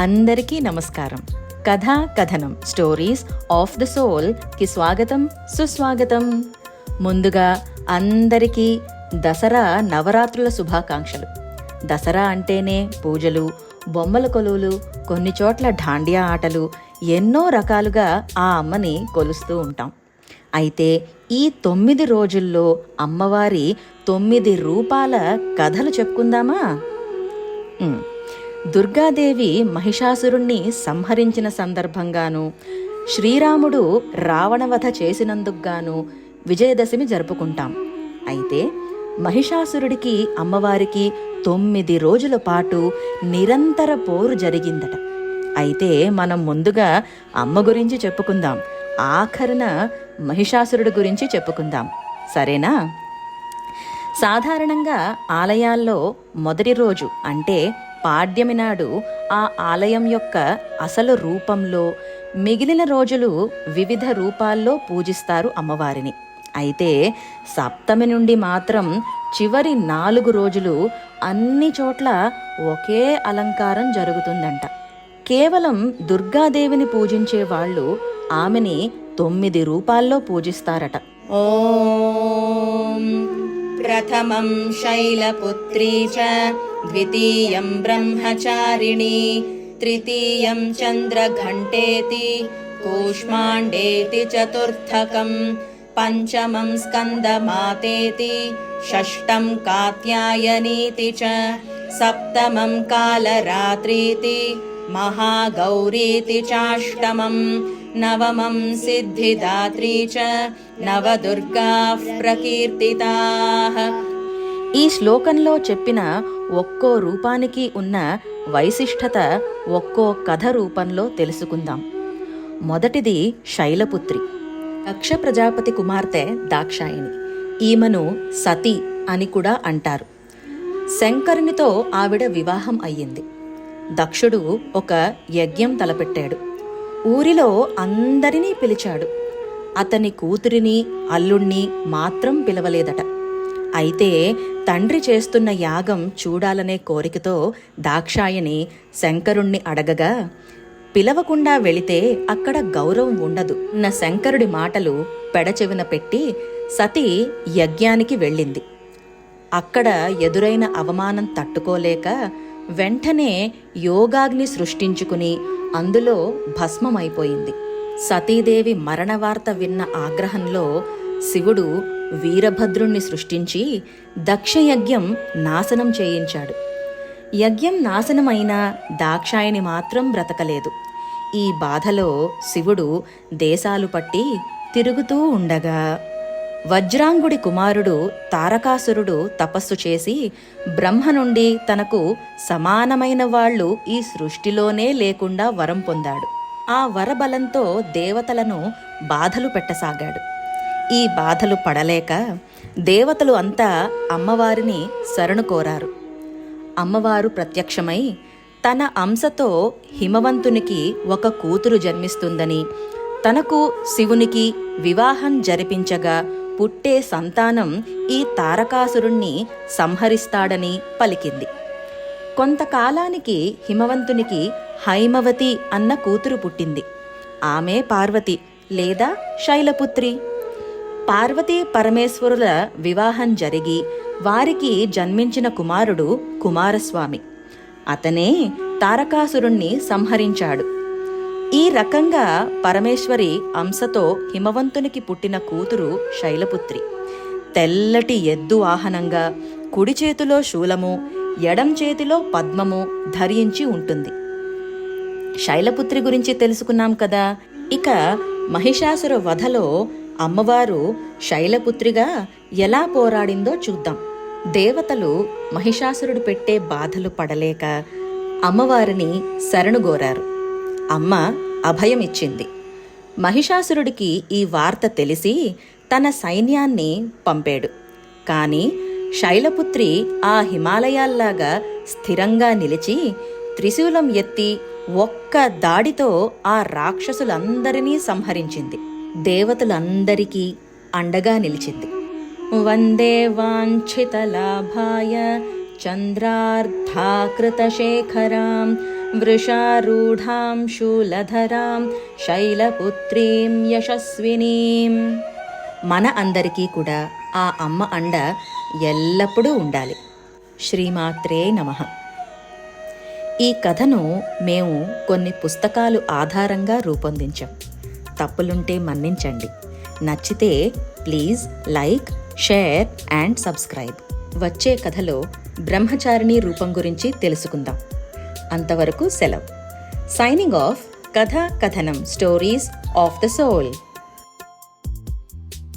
అందరికీ నమస్కారం. కథా కథనం స్టోరీస్ ఆఫ్ ద సోల్కి స్వాగతం, సుస్వాగతం. ముందుగా అందరికీ దసరా నవరాత్రుల శుభాకాంక్షలు. దసరా అంటేనే పూజలు, బొమ్మల కొలువులు, కొన్ని చోట్ల ఢాండియా ఆటలు, ఎన్నో రకాలుగా ఆ అమ్మని కొలుస్తూ ఉంటాం. అయితే ఈ 9 రోజుల్లో అమ్మవారి 9 రూపాల కథలు చెప్పుకుందామా? దుర్గాదేవి మహిషాసురుణ్ణి సంహరించిన సందర్భంగాను, శ్రీరాముడు రావణవధ చేసినందుకుగాను విజయదశమి జరుపుకుంటాం. అయితే మహిషాసురుడికి అమ్మవారికి 9 రోజుల పాటు నిరంతర పోరు జరిగిందట. అయితే మనం ముందుగా అమ్మ గురించి చెప్పుకుందాం, ఆఖరణ మహిషాసురుడి గురించి చెప్పుకుందాం, సరేనా? సాధారణంగా ఆలయాల్లో మొదటి రోజు అంటే పాడ్యమి నాడు ఆ ఆలయం యొక్క అసలు రూపంలో, మిగిలిన రోజులు వివిధ రూపాల్లో పూజిస్తారు అమ్మవారిని. అయితే సప్తమి నుండి మాత్రం చివరి 4 రోజులు అన్ని చోట్ల ఒకే అలంకారం జరుగుతుందంట. కేవలం దుర్గాదేవిని పూజించే వాళ్ళు ఆమెని 9 రూపాల్లో పూజిస్తారట. ఓం ప్రథమం శైలపుత్రీ చ, ద్వితీయం బ్రహ్మచారిణి, తృతీయం చంద్రఘంటేతి, కూష్మాండేతి చతుర్థకం, పంచమం స్కందమాతేతి, షష్టం కాత్యాయనీతి చ, సప్తమం కాలరాత్రీతి, మహాగౌరీతి చాష్టమం, నవమం సిద్ధిదాత్రీ చ, నవదుర్గాః ప్రకీర్తితాః. ఈ శ్లోకంలో చెప్పిన ఒక్కో రూపానికి ఉన్న వైశిష్టత ఒక్కో కథ రూపంలో తెలుసుకుందాం. మొదటిది శైలపుత్రి. దక్ష ప్రజాపతి కుమార్తె దాక్షాయిని. ఈమెను సతి అని కూడా అంటారు. శంకరునితో ఆవిడ వివాహం అయ్యింది. దక్షుడు ఒక యజ్ఞం తలపెట్టాడు. ఊరిలో అందరినీ పిలిచాడు. అతని కూతురిని, అల్లుణ్ణి మాత్రం పిలవలేదట. అయితే తండ్రి చేస్తున్న యాగం చూడాలనే కోరికతో దాక్షాయని శంకరుణ్ణి అడగగా, పిలవకుండా వెళితే అక్కడ గౌరవం ఉండదు అన్న శంకరుడి మాటలు పెడచెవిన పెట్టి సతి యజ్ఞానికి వెళ్ళింది. అక్కడ ఎదురైన అవమానం తట్టుకోలేక వెంటనే యోగాగ్ని సృష్టించుకుని అందులో భస్మమైపోయింది. సతీదేవి మరణవార్త విన్న ఆగ్రహంలో శివుడు వీరభద్రుణ్ణి సృష్టించి దక్షయజ్ఞం నాశనం చేయించాడు. యజ్ఞం నాశనమైనా దాక్షాయిని మాత్రం బ్రతకలేదు. ఈ బాధలో శివుడు దేశాలు పట్టి తిరుగుతూ ఉండగా వజ్రాంగుడి కుమారుడు తారకాసురుడు తపస్సు చేసి బ్రహ్మ నుండి తనకు సమానమైన వాళ్ళు ఈ సృష్టిలోనే లేకుండా వరం పొందాడు. ఆ వరబలంతో దేవతలను బాధలు పెట్టసాగాడు. ఈ బాధలు పడలేక దేవతలు అంతా అమ్మవారిని శరణు కోరారు. అమ్మవారు ప్రత్యక్షమై తన అంశతో హిమవంతునికి ఒక కూతురు జన్మిస్తుందని, తనకు శివునికి వివాహం జరిపించగా పుట్టే సంతానం ఈ తారకాసురుణ్ణి సంహరిస్తాడని పలికింది. కొంతకాలానికి హిమవంతునికి హైమవతి అన్న కూతురు పుట్టింది. ఆమె పార్వతి లేదా శైలపుత్రి. పార్వతీ పరమేశ్వరుల వివాహం జరిగి వారికి జన్మించిన కుమారుడు కుమారస్వామి. అతనే తారకాసురుణ్ణి సంహరించాడు. ఈ రకంగా పరమేశ్వరి అంశతో హిమవంతునికి పుట్టిన కూతురు శైలపుత్రి. తెల్లటి ఎద్దు వాహనంగా కుడి చేతిలో శూలము, ఎడం చేతిలో పద్మము ధరించి ఉంటుంది. శైలపుత్రి గురించి తెలుసుకున్నాం కదా. ఇక మహిషాసుర వధలో అమ్మవారు శైలపుత్రిగా ఎలా పోరాడిందో చూద్దాం. దేవతలు మహిషాసురుడు పెట్టే బాధలు పడలేక అమ్మవారిని శరణుగోరారు. అమ్మ అభయమిచ్చింది. మహిషాసురుడికి ఈ వార్త తెలిసి తన సైన్యాన్ని పంపాడు. కాని శైలపుత్రి ఆ హిమాలయాల్లాగా స్థిరంగా నిలిచి త్రిశూలం ఎత్తి ఒక్క దాడితో ఆ రాక్షసులందరినీ సంహరించింది. దేవతలందరికీ అండగా నిలిచింది. వందే వాంఛిత లాభాయ చంద్రార్ధాకృతశేఖరాం వృషారూఢాం శూలధరాం శైలపుత్రీం యశస్వినీం. మన అందరికీ కూడా ఆ అమ్మ అండ ఎల్లప్పుడూ ఉండాలి. శ్రీమాత్రే నమః. ఈ కథను మేము కొన్ని పుస్తకాలు ఆధారంగా రూపొందించాం. తప్పులుంటే మన్నించండి. నచ్చితే please like, share and subscribe. వచ్చే కథలో బ్రహ్మచారిణి రూపం గురించి తెలుసుకుందాం. అంతవరకు సెలవు. Signing off. కథ కథనం, స్టోరీస్ ఆఫ్ ద సోల్.